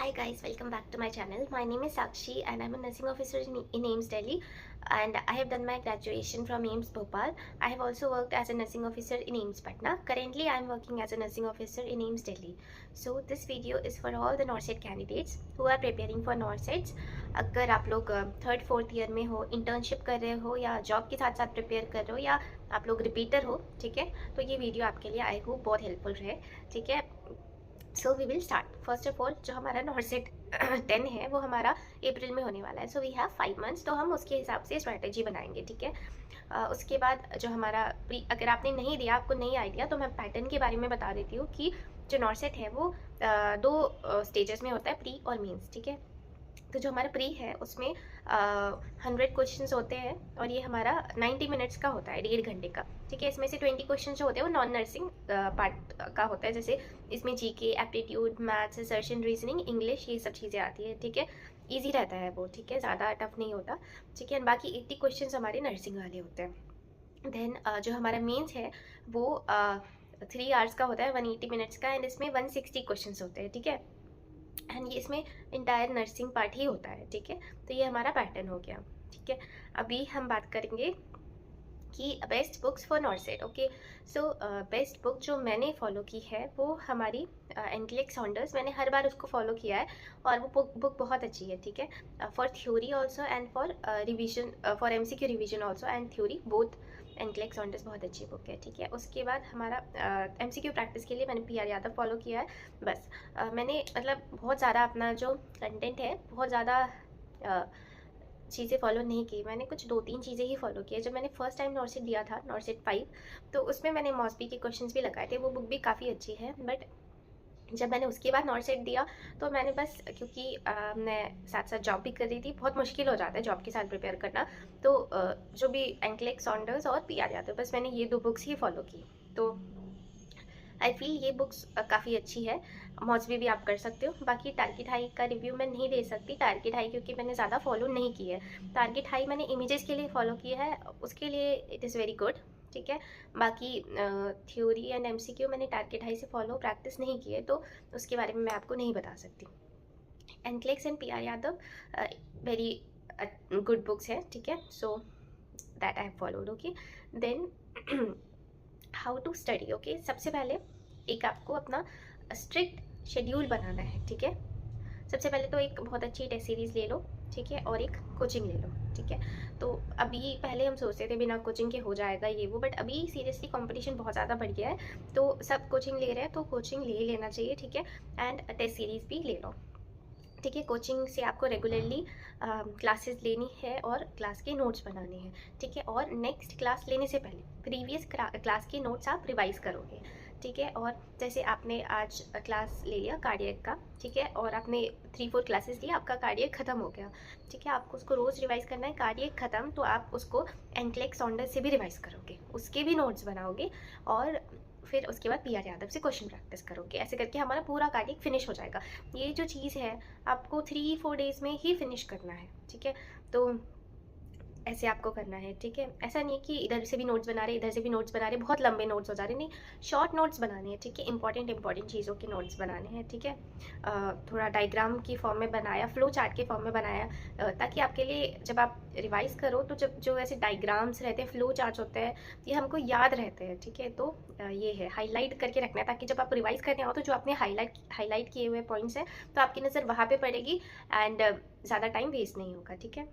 Hi guys, welcome back to my channel. My name is Sakshi and I'm a nursing officer in AIMS Delhi, and I have done my graduation from AIMS Bhopal. I have also worked as a nursing officer in AIMS Patna. Currently I am working as a nursing officer in AIMS Delhi. So this video is for all the NORCET candidates who are preparing for NORCETs. अगर आप लोग third fourth year में हो, internship कर रहे हो या job के साथ साथ प्रिपेयर कर रहे हो या आप लोग रिपीटर हो, ठीक है, तो ये वीडियो आपके लिए आई होप बहुत हेल्पफुल रहे, ठीक है। So we will start. First of all जो हमारा नॉर्सेट 10 है वो हमारा अप्रैल में होने वाला है। सो वी हैव 5 मंथ्स, तो हम उसके हिसाब से स्ट्रैटेजी बनाएंगे, ठीक है। उसके बाद जो हमारा प्री, अगर आपने नहीं दिया, आपको नहीं आइडिया, तो मैं पैटर्न के बारे में बता देती हूँ कि जो नॉर्सेट है वो दो स्टेजेस में होता है, प्री और मेंस, ठीक है। तो जो हमारा प्री है उसमें 100 क्वेश्चंस होते हैं और ये हमारा 90 मिनट्स का होता है, 1.5 घंटे का, ठीक है। इसमें से 20 क्वेश्चन जो होते हैं वो नॉन नर्सिंग पार्ट का होता है, जैसे इसमें GK, aptitude, maths, सर्शन, reasoning, English, ये सब चीज़ें आती है, ठीक है। ईजी रहता है वो, ठीक है, ज़्यादा टफ नहीं होता, ठीक है। बाकी 80 क्वेश्चन हमारे नर्सिंग वाले होते हैं। देन जो हमारा मेंस है वो 3 आवर्स का होता है, 180 मिनट्स का, एंड इसमें 160 क्वेश्चन होते हैं, ठीक है। एंड ये इसमें इंटायर नर्सिंग पार्ट ही होता है, ठीक है। तो ये हमारा पैटर्न हो गया, ठीक है। अभी हम बात करेंगे कि best books for नॉर्सेट। Okay, so best book जो मैंने फॉलो की है वो हमारी एंटलेक्स सॉन्डर्स, मैंने हर बार उसको फॉलो किया है और वो बुक बहुत अच्छी है, ठीक है। For theory also and for revision, for MCQ revision also and theory both, एंटलेक्स सॉन्डर्स बहुत अच्छी बुक है, ठीक है। उसके बाद हमारा एमसीक्यू प्रैक्टिस के लिए मैंने पीआर यादव फॉलो किया है। बस मैंने मतलब बहुत ज़्यादा अपना जो कंटेंट है बहुत ज़्यादा चीज़ें फॉलो नहीं की, मैंने कुछ 2-3 चीज़ें ही फॉलो की है। जब मैंने फर्स्ट टाइम नॉर्सेट दिया था, नॉर्सेट 5, तो उसमें मैंने मॉस्बी के क्वेश्चंस भी लगाए थे, वो बुक भी काफ़ी अच्छी है। बट जब मैंने उसके बाद नॉर्सेट दिया तो मैंने बस, क्योंकि मैं साथ साथ जॉब भी कर रही थी, बहुत मुश्किल हो जाता है जॉब के साथ प्रिपेयर करना, तो जो भी एंटलेक्स सॉन्डर्स और पीआर यादव, बस मैंने ये 2 बुक्स ही फॉलो की। तो आई फील ये बुक्स काफ़ी अच्छी है। मौजवी भी आप कर सकते हो। बाकी टारगेट हाई का रिव्यू मैं नहीं दे सकती, टारगेट हाई क्योंकि मैंने ज़्यादा फॉलो नहीं की है। टारगेट हाई मैंने इमेजेस के लिए फॉलो किया है, उसके लिए इट इज़ वेरी गुड, ठीक है। बाकी थ्योरी एंड एमसीक्यू मैंने टारगेट हाई से फॉलो प्रैक्टिस नहीं की है, तो उसके बारे में मैं आपको नहीं बता सकती। NCLEX and PR Yadav very good books है, ठीक है। So that I have followed. Okay, then how to study. Okay, सबसे पहले एक आपको अपना स्ट्रिक्ट शेड्यूल बनाना है, ठीक है। सबसे पहले तो एक बहुत अच्छी टेस्ट सीरीज़ ले लो, ठीक है, और एक कोचिंग ले लो, ठीक है। तो अभी पहले हम सोचते थे बिना कोचिंग के हो जाएगा ये वो, बट अभी सीरियसली कंपटीशन बहुत ज़्यादा बढ़ गया है, तो सब कोचिंग ले रहे हैं, तो कोचिंग ले लेना चाहिए, ठीक है। एंड टेस्ट सीरीज़ भी ले लो, ठीक है। कोचिंग से आपको रेगुलरली क्लासेस लेनी है और क्लास के नोट्स बनाने हैं, ठीक है। और नेक्स्ट क्लास लेने से पहले प्रीवियस क्लास के नोट्स आप रिवाइज करोगे, ठीक है। और जैसे आपने आज क्लास ले लिया कार्डियक का, ठीक है, और आपने 3-4 क्लासेस ली, आपका कार्डियक ख़त्म हो गया, ठीक है। आपको उसको रोज़ रिवाइज करना है। कार्डियक ख़त्म तो आप उसको एंटलेक्स सॉन्डर्स से भी रिवाइज करोगे, उसके भी नोट्स बनाओगे, और फिर उसके बाद पीआर यादव से क्वेश्चन प्रैक्टिस करोगे। ऐसे करके हमारा पूरा कार्डियक फिनिश हो जाएगा। ये जो चीज़ है आपको 3-4 डेज़ में ही फिनिश करना है, ठीक है। तो ऐसे आपको करना है, ठीक है। ऐसा नहीं कि इधर से भी नोट्स बना रहे, इधर से भी नोट्स बना रहे, बहुत लंबे नोट्स हो जा रहे, नहीं, शॉर्ट नोट्स बनाने हैं, ठीक है। इंपॉर्टेंट चीज़ों के नोट्स बनाने हैं, ठीक है। थोड़ा डायग्राम की फॉर्म में बनाया, फ्लो चार्ट के फॉर्म में बनाया, ताकि आपके लिए जब आप रिवाइज करो तो जब जो ऐसे डायग्राम्स रहते हैं, फ्लो चार्ट होते हैं, ये हमको याद रहते हैं, ठीक है। तो ये है, हाईलाइट करके रखना है, ताकि जब आप रिवाइज करने आओ तो जो आपने हाईलाइट किए हुए पॉइंट्स हैं तो आपकी नज़र वहाँ पे पड़ेगी, एंड ज़्यादा टाइम वेस्ट नहीं होगा, ठीक है,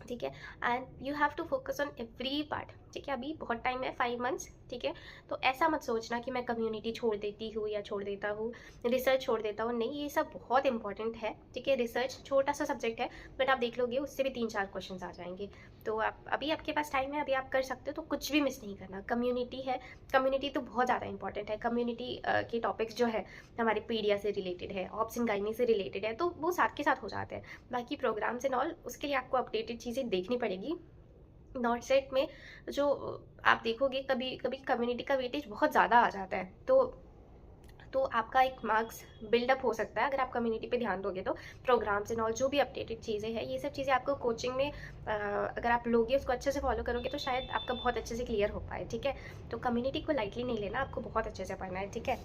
ठीक है। And you have to focus on every part, ठीक है। अभी बहुत टाइम है, 5 मंथ्स, ठीक है। तो ऐसा मत सोचना कि मैं कम्युनिटी छोड़ देती हूँ या छोड़ देता हूँ, रिसर्च छोड़ देता हूँ, नहीं, ये सब बहुत इंपॉर्टेंट है, ठीक है। रिसर्च छोटा सा सब्जेक्ट है, बट आप देख लोगे उससे भी 3-4 क्वेश्चन आ जाएंगे। तो आप अभी आपके पास टाइम है, अभी आप कर सकते हो, तो कुछ भी मिस नहीं करना। कम्युनिटी है, कम्युनिटी तो बहुत ज़्यादा इंपॉर्टेंट है। कम्युनिटी के टॉपिक्स जो है हमारे पीडिया से रिलेटेड है, ऑप्स एंड गाइनी से रिलेटेड है, तो वो साथ के साथ हो जाते हैं। बाकी प्रोग्राम्स एंड ऑल, उसके लिए आपको अपडेटेड चीज़ें देखनी पड़ेगी। नॉर्सेट में जो आप देखोगे कभी कभी कम्युनिटी का वेटेज बहुत ज़्यादा आ जाता है, तो आपका एक मार्क्स बिल्डअप हो सकता है अगर आप कम्युनिटी पे ध्यान दोगे। तो प्रोग्राम्स एंड ऑल जो भी अपडेटेड चीज़ें हैं, ये सब चीज़ें आपको कोचिंग में अगर आप लोगे, उसको अच्छे से फॉलो करोगे, तो शायद आपका बहुत अच्छे से क्लियर हो पाए, ठीक है। तो कम्युनिटी को लाइटली नहीं लेना, आपको बहुत अच्छे से पढ़ना है, ठीक है।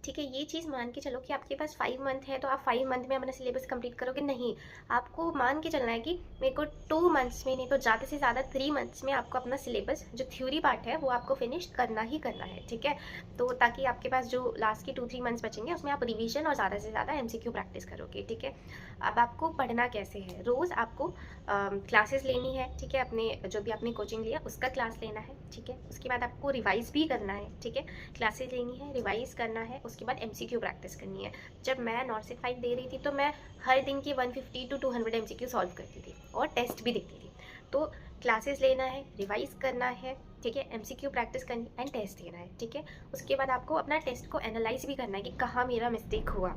ठीक है, ये चीज़ मान के चलो कि आपके पास 5 मंथ है तो आप 5 मंथ में अपना सिलेबस कंप्लीट करोगे, नहीं। आपको मान के चलना है कि मेरे को 2 मंथ्स में, नहीं तो ज़्यादा से ज़्यादा 3 मंथ्स में आपको अपना सिलेबस जो थ्योरी पार्ट है वो आपको फिनिश करना ही करना है, ठीक है। तो ताकि आपके पास जो लास्ट के 2-3 मंथ्स बचेंगे उसमें आप रिविजन और ज़्यादा से ज़्यादा MCQ प्रैक्टिस करोगे, ठीक है। अब आपको पढ़ना कैसे है, रोज़ आपको क्लासेस लेनी है, ठीक है। अपने जो भी आपने कोचिंग लिया उसका क्लास लेना है, ठीक है। उसके बाद आपको रिवाइज भी करना है, ठीक है। क्लासेस लेनी है, रिवाइज करना है, उसके बाद MCQ प्रैक्टिस करनी है। जब मैं नॉर्सेट 5 दे रही थी तो मैं हर दिन की 150 to 200 MCQ सॉल्व करती थी और टेस्ट भी देती थी। तो क्लासेस लेना है, रिवाइज करना है, ठीक है, MCQ प्रैक्टिस करनी एंड टेस्ट देना है, ठीक है। उसके बाद आपको अपना टेस्ट को एनालाइज भी करना है कि कहाँ मेरा मिस्टेक हुआ।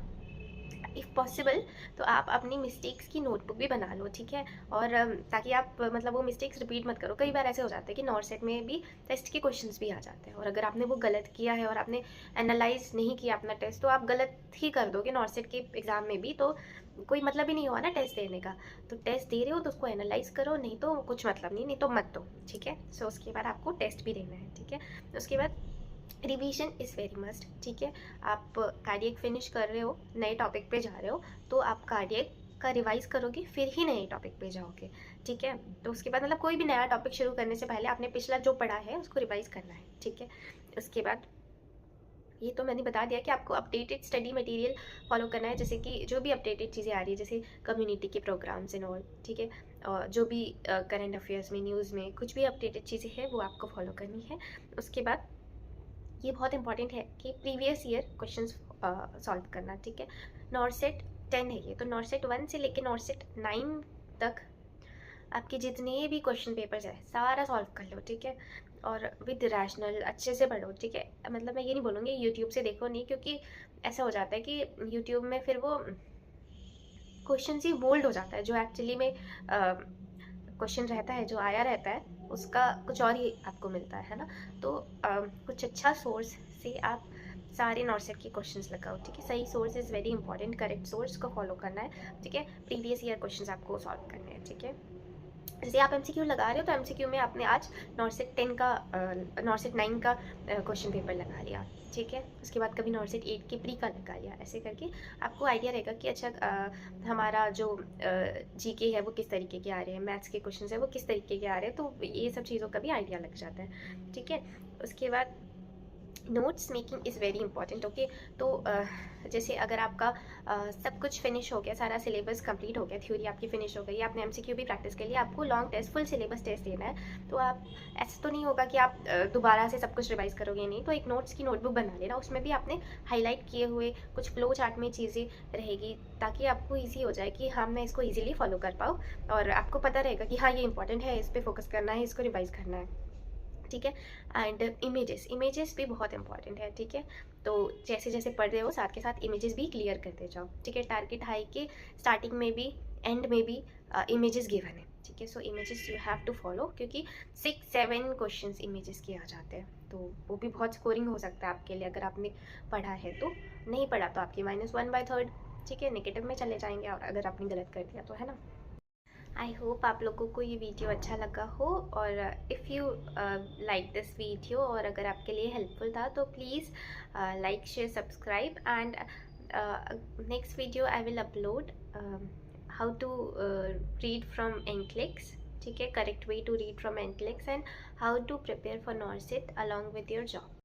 इफ़ पॉसिबल तो आप अपनी मिस्टेक्स की नोटबुक भी बना लो, ठीक है। और ताकि आप मतलब वो मिस्टेक्स रिपीट मत करो। कई बार ऐसे हो जाता है कि नॉर्सेट में भी टेस्ट के क्वेश्चंस भी आ जाते हैं और अगर आपने वो गलत किया है और आपने एनालाइज नहीं किया अपना टेस्ट तो आप गलत ही कर दोगे नॉर्सेट के एग्ज़ाम में भी, तो कोई मतलब ही नहीं हुआ ना टेस्ट देने का। तो टेस्ट दे रहे हो तो उसको एनालाइज करो, नहीं तो कुछ मतलब नहीं, नहीं तो मत दो, ठीक है। सो उसके बाद आपको टेस्ट भी देना है, ठीक है। उसके बाद रिवीजन इज़ वेरी मस्ट, ठीक है। आप कार्डियक फिनिश कर रहे हो, नए टॉपिक पे जा रहे हो, तो आप कार्डियक का रिवाइज करोगे फिर ही नए टॉपिक पे जाओगे, ठीक है। तो उसके बाद मतलब कोई भी नया टॉपिक शुरू करने से पहले आपने पिछला जो पढ़ा है उसको रिवाइज करना है, ठीक है। उसके बाद ये तो मैंने बता दिया कि आपको अपडेटेड स्टडी मटेरियल फॉलो करना है, जैसे कि जो भी अपडेटेड चीज़ें आ रही है जैसे कम्युनिटी के प्रोग्राम्स एंड ऑल, ठीक है। और जो भी करंट अफेयर्स में, न्यूज़ में कुछ भी अपडेटेड चीज़ें हैं वो आपको फॉलो करनी है। उसके बाद ये बहुत इंपॉर्टेंट है कि प्रीवियस ईयर क्वेश्चंस सॉल्व करना, ठीक है। नॉर्सेट 10 है ये, तो नॉर्सेट 1 से लेकर नॉर्सेट 9 तक आपके जितने भी क्वेश्चन पेपर्स है सारा सॉल्व कर लो, ठीक है। और विद रैशनल अच्छे से पढ़ो, ठीक है। मतलब मैं ये नहीं बोलूँगी यूट्यूब से देखो नहीं, क्योंकि ऐसा हो जाता है कि यूट्यूब में फिर वो क्वेश्चन ही बोल्ड हो जाता है, जो एक्चुअली में क्वेश्चन रहता है, जो आया रहता है उसका कुछ और ही आपको मिलता है ना। तो कुछ अच्छा सोर्स से आप सारे नॉर्सेट के क्वेश्चंस लगाओ, ठीक है। सही source is very important, correct source को फॉलो करना है, ठीक है। प्रीवियस ईयर क्वेश्चंस आपको सॉल्व करने हैं, ठीक है। जैसे आप MCQ लगा रहे हो तो MCQ में आपने आज नॉर्सेट 10 का नॉर्सेट 9 का क्वेश्चन पेपर लगा लिया, ठीक है। उसके बाद कभी नॉर्सेट 8 के प्री का लगा लिया, ऐसे करके आपको आइडिया रहेगा कि अच्छा हमारा जो GK है वो किस तरीके के आ रहे हैं, मैथ्स के क्वेश्चन है वो किस तरीके के आ रहे हैं, तो ये सब चीज़ों का भी आइडिया लग जाता है, ठीक है। उसके बाद notes making is very important, okay. तो जैसे अगर आपका सब कुछ फिनिश हो गया, सारा सिलेबस कंप्लीट हो गया, थ्योरी आपकी फिनिश हो गई, आपने MCQ भी प्रैक्टिस कर लिया, आपको long test full syllabus test देना है, तो आप ऐसा तो नहीं होगा कि आप दोबारा से सब कुछ रिवाइज करोगे, नहीं। तो एक नोट्स की नोटबुक बना लेना, उसमें भी आपने हाईलाइट किए हुए कुछ फ्लो चार्ट में चीज़ें रहेगी, ताकि आपको ईजी हो जाए कि हाँ मैं इसको ईजिली फॉलो कर पाऊँ और आपको पता रहेगा कि हाँ ये इंपॉर्टेंट है, इस पर फोकस करना है, इसको रिवाइज करना है, ठीक है। एंड इमेजेस भी बहुत इंपॉर्टेंट है, ठीक है। तो जैसे जैसे पढ़ रहे हो साथ के साथ इमेजेस भी क्लियर करते जाओ, ठीक है। टारगेट हाई के स्टार्टिंग में भी एंड में भी इमेजेस गिवन है, ठीक है। So images you have to follow, क्योंकि 6-7 क्वेश्चंस इमेजेस के आ जाते हैं, तो वो भी बहुत स्कोरिंग हो सकता है आपके लिए अगर आपने पढ़ा है तो। नहीं पढ़ा तो आपकी -1/3, ठीक है, नेगेटिव में चले जाएंगे और अगर आपने गलत कर दिया तो, है ना। आई होप आप लोगों को ये वीडियो अच्छा लगा हो, और if you like this video और अगर आपके लिए हेल्पफुल था तो please like, share, subscribe and next video I will upload how to read from NCLEX, ठीक है, correct way to read from NCLEX and how to prepare for NORCET along with your job.